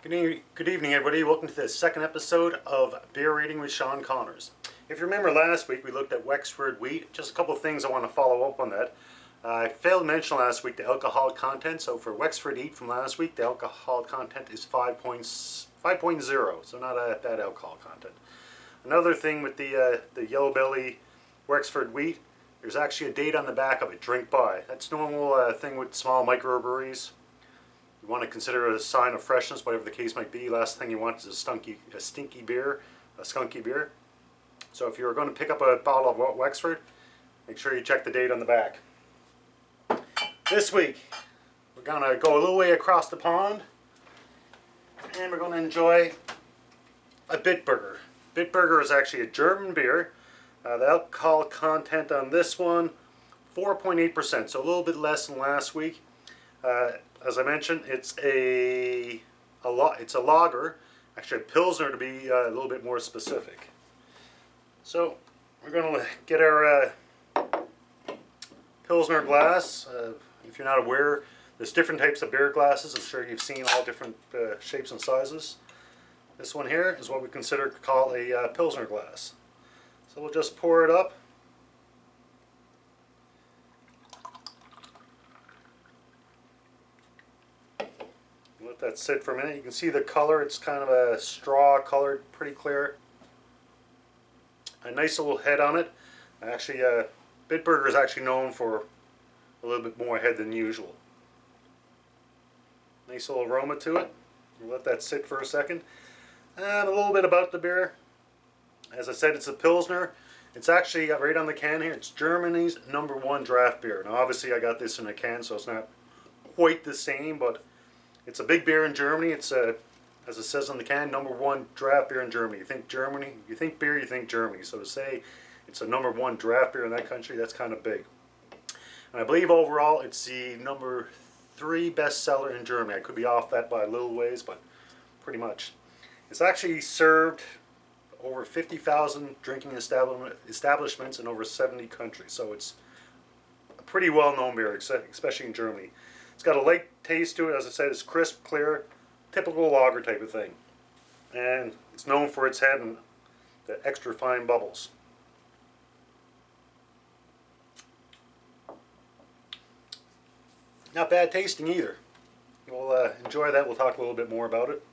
Good evening, everybody. Welcome to the second episode of Beer Rating with Sean Connors. If you remember last week, we looked at Wexford wheat. Just a couple of things I want to follow up on that. I failed to mention last week the alcohol content. So for Wexford wheat from last week, the alcohol content is 5.0, so not a bad alcohol content. Another thing with the yellow belly Wexford wheat, there's actually a date on the back of it, drink by. That's normal thing with small microbreweries. You want to consider it a sign of freshness, whatever the case might be. Last thing you want is a stinky beer, a skunky beer. So if you're going to pick up a bottle of Wexford, make sure you check the date on the back. This week, we're going to go a little way across the pond, and we're going to enjoy a Bitburger. Bitburger is actually a German beer. The alcohol content on this one, 4.8%, so a little bit less than last week. As I mentioned, it's a lager, actually a pilsner to be a little bit more specific. So we're going to get our pilsner glass. If you're not aware, there's different types of beer glasses. I'm sure you've seen all different shapes and sizes. This one here is what we call a pilsner glass. So we'll just pour it up. Let that sit for a minute. You can see the color, it's kind of a straw colored, pretty clear. A nice little head on it. Actually, Bitburger is actually known for a little bit more head than usual. Nice little aroma to it. We'll let that sit for a second. And a little bit about the beer. As I said, it's a Pilsner. It's actually right on the can here. It's Germany's #1 draft beer. Now obviously I got this in a can, so it's not quite the same, but it's a big beer in Germany. It's as it says on the can, #1 draft beer in Germany. You think Germany, you think beer, you think Germany. So to say it's a #1 draft beer in that country, that's kind of big. And I believe overall it's the #3 bestseller in Germany. I could be off that by a little ways, but pretty much. It's actually served over 50,000 drinking establishments in over 70 countries. So it's a pretty well-known beer, especially in Germany. It's got a light taste to it. As I said, it's crisp, clear, typical lager type of thing. And it's known for its head and the extra fine bubbles. Not bad tasting either. We'll enjoy that. We'll talk a little bit more about it.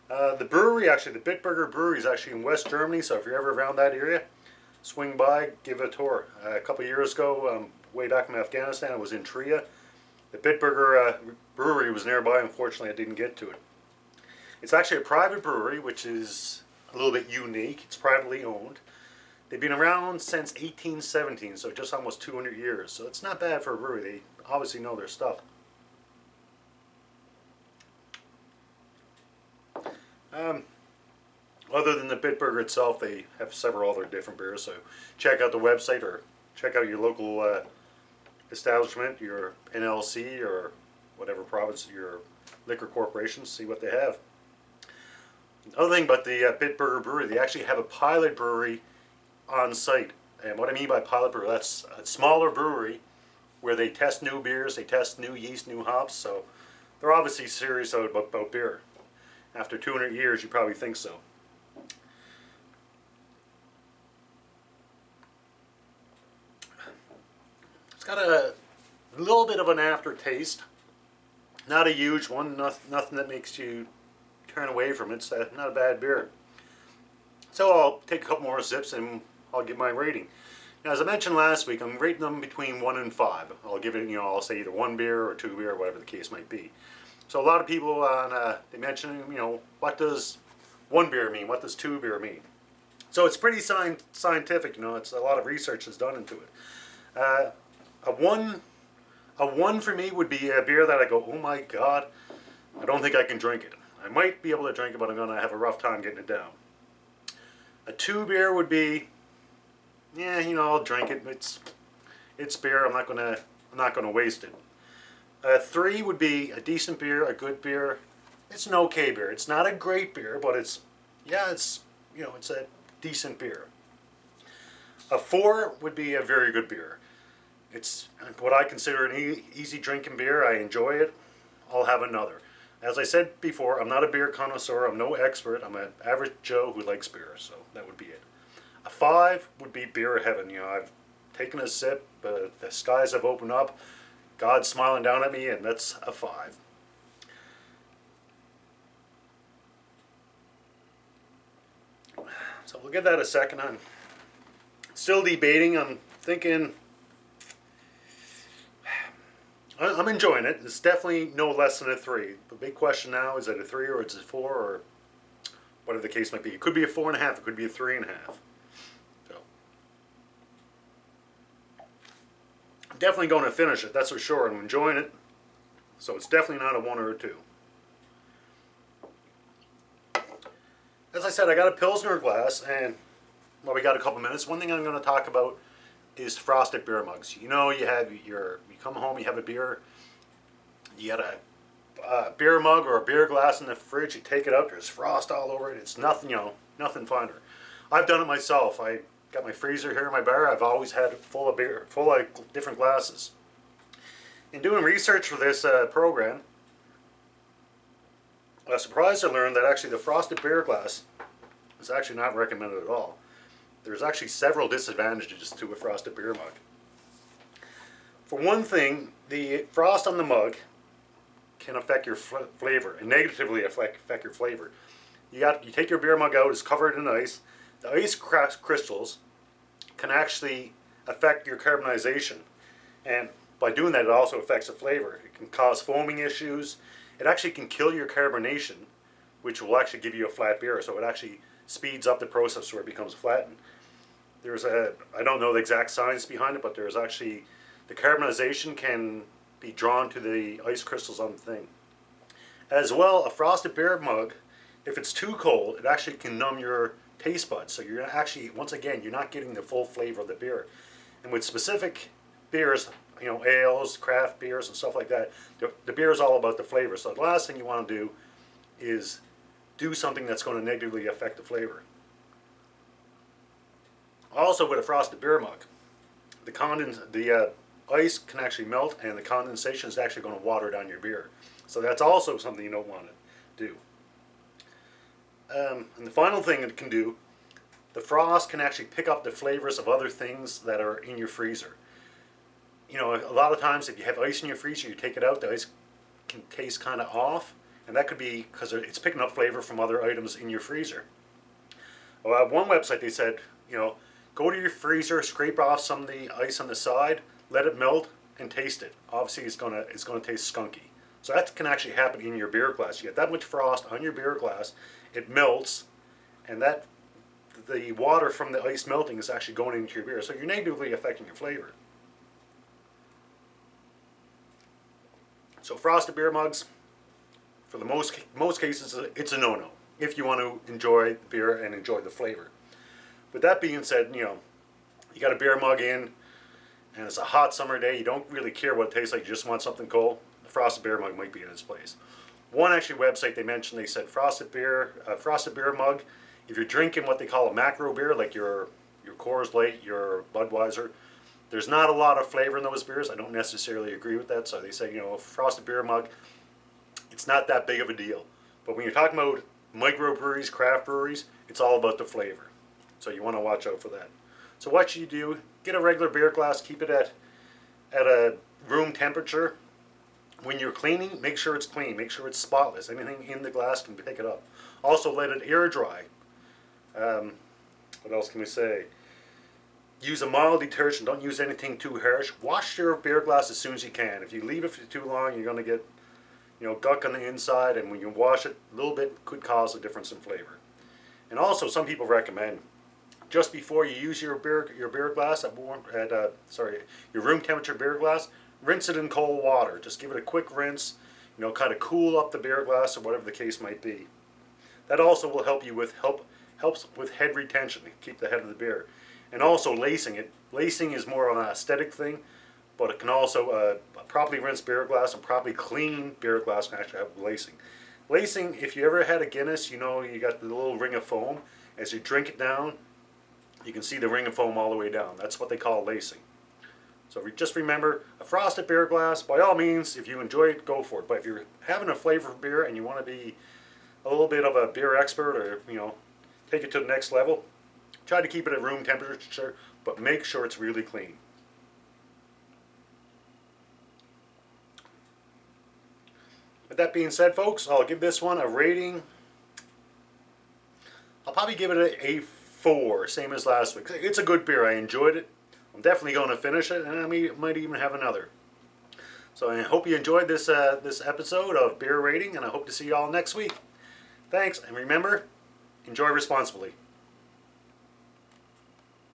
The brewery, actually, the Bitburger Brewery is actually in West Germany, so if you're ever around that area, swing by, give it a tour. A couple of years ago, way back in Afghanistan, I was in Trier. The Bitburger Brewery was nearby. Unfortunately, I didn't get to it. It's actually a private brewery, which is a little bit unique. It's privately owned. They've been around since 1817, so just almost 200 years. So it's not bad for a brewery. They obviously know their stuff. Other than the Bitburger itself, they have several other different beers, so check out the website or check out your local establishment, your NLC or whatever province, your liquor corporation, see what they have. Another thing about the Bitburger Brewery, they actually have a pilot brewery on site. And what I mean by pilot brewery, that's a smaller brewery where they test new beers, they test new yeast, new hops, so they're obviously serious about beer. After 200 years, you probably think so. It's got a little bit of an aftertaste. Not a huge one, nothing that makes you turn away from it. It's not a bad beer. So I'll take a couple more sips and I'll give my rating. Now, as I mentioned last week, I'm rating them between 1 and 5. I'll give it, I'll say either 1 beer or 2 beer, or whatever the case might be. So a lot of people they mention, what does 1 beer mean? What does 2 beer mean? So it's pretty scientific, it's a lot of research that's done into it. A one for me would be a beer that I go, oh my God, I don't think I can drink it. I might be able to drink it, but I'm going to have a rough time getting it down. A 2 beer would be, yeah, I'll drink it. It's beer. I'm not going to waste it. 3 would be a decent beer, a good beer. It's an okay beer. It's not a great beer, but it's a decent beer. A 4 would be a very good beer. It's what I consider an easy drinking beer. I enjoy it. I'll have another. As I said before, I'm not a beer connoisseur, I'm no expert, I'm an average Joe who likes beer, so that would be it. A 5 would be beer heaven. You know, I've taken a sip, the skies have opened up, God's smiling down at me, and that's a 5. So we'll give that a second. I'm still debating. I'm thinking, I'm enjoying it. It's definitely no less than a 3. The big question now is it a 3 or it's a 4 or whatever the case might be. It could be a 4.5. It could be a 3.5. So I'm definitely going to finish it. That's for sure. I'm enjoying it. So it's definitely not a 1 or a 2. As I said, I got a pilsner glass, and well, we got a couple minutes. One thing I'm going to talk about is frosted beer mugs. You know, you come home, you have a beer, you got a beer mug or a beer glass in the fridge. You take it out, there's frost all over it. It's nothing, you know, nothing finer. I've done it myself. I got my freezer here in my bar. I've always had it full of beer, full of different glasses. In doing research for this program, I was surprised to learn that actually the frosted beer glass is actually not recommended at all. There's actually several disadvantages to a frosted beer mug. For one thing, the frost on the mug can affect your flavor and negatively affect your flavor. You take your beer mug out, it's covered in ice. The ice crystals can actually affect your carbonization, and by doing that, it also affects the flavor. It can cause foaming issues. It actually can kill your carbonation, which will actually give you a flat beer. So it actually speeds up the process where it becomes flattened. I don't know the exact science behind it, but there's actually, the carbonization can be drawn to the ice crystals on the thing. As well, a frosted beer mug, if it's too cold, it actually can numb your taste buds. So you're actually, once again, you're not getting the full flavor of the beer. And with specific beers, you know, ales, craft beers, and stuff like that, the beer is all about the flavor. So the last thing you want to do is do something that's going to negatively affect the flavor. Also, with a frosted beer mug, the ice can actually melt, and the condensation is actually going to water down your beer. So that's also something you don't want to do. And the final thing it can do, the frost can actually pick up the flavors of other things that are in your freezer. You know, a lot of times if you have ice in your freezer, you take it out, the ice can taste kind of off, and that could be because it's picking up flavor from other items in your freezer. Well, one website, they said, you know, go to your freezer, scrape off some of the ice on the side, let it melt, and taste it. Obviously, it's gonna taste skunky. So that can actually happen in your beer glass. You get that much frost on your beer glass, it melts, and the water from the ice melting is actually going into your beer. So you're negatively affecting your flavor. So frosted beer mugs, for the most cases, it's a no-no if you want to enjoy the beer and enjoy the flavor. With that being said, you know, you got a beer mug in, and it's a hot summer day. You don't really care what it tastes like. You just want something cold. The frosted beer mug might be in its place. One actually website they mentioned, they said frosted beer mug. If you're drinking what they call a macro beer, like your Coors Light, your Budweiser, there's not a lot of flavor in those beers. I don't necessarily agree with that. So they say, you know, a frosted beer mug, it's not that big of a deal. But when you're talking about microbreweries, craft breweries, it's all about the flavor. So you want to watch out for that. So what should you do? Get a regular beer glass, keep it at a room temperature. When you're cleaning, make sure it's clean, make sure it's spotless. Anything in the glass can pick it up. Also let it air dry. What else can we say? Use a mild detergent, don't use anything too harsh. Wash your beer glass as soon as you can. If you leave it for too long, you're going to get, you know, gunk on the inside, and when you wash it, a little bit could cause a difference in flavor. And also, some people recommend, just before you use your beer glass your room temperature beer glass, rinse it in cold water. Just give it a quick rinse, you know, kind of cool up the beer glass or whatever the case might be. That also will help you with helps with head retention, keep the head of the beer. And also lacing it. Lacing is more of an aesthetic thing, but it can also a properly rinsed beer glass and properly clean beer glass can actually have lacing. Lacing, if you ever had a Guinness, you know you got the little ring of foam. As you drink it down, you can see the ring of foam all the way down. That's what they call lacing. So just remember, a frosted beer glass, by all means, if you enjoy it, go for it. But if you're having a flavor of beer and you want to be a little bit of a beer expert, or take it to the next level, try to keep it at room temperature, but make sure it's really clean. With that being said, folks, I'll give this one a rating. I'll probably give it a 4, same as last week. It's a good beer. I enjoyed it. I'm definitely going to finish it, and I might even have another. So I hope you enjoyed this episode of Beer Rating, and I hope to see you all next week. Thanks, and remember, enjoy responsibly.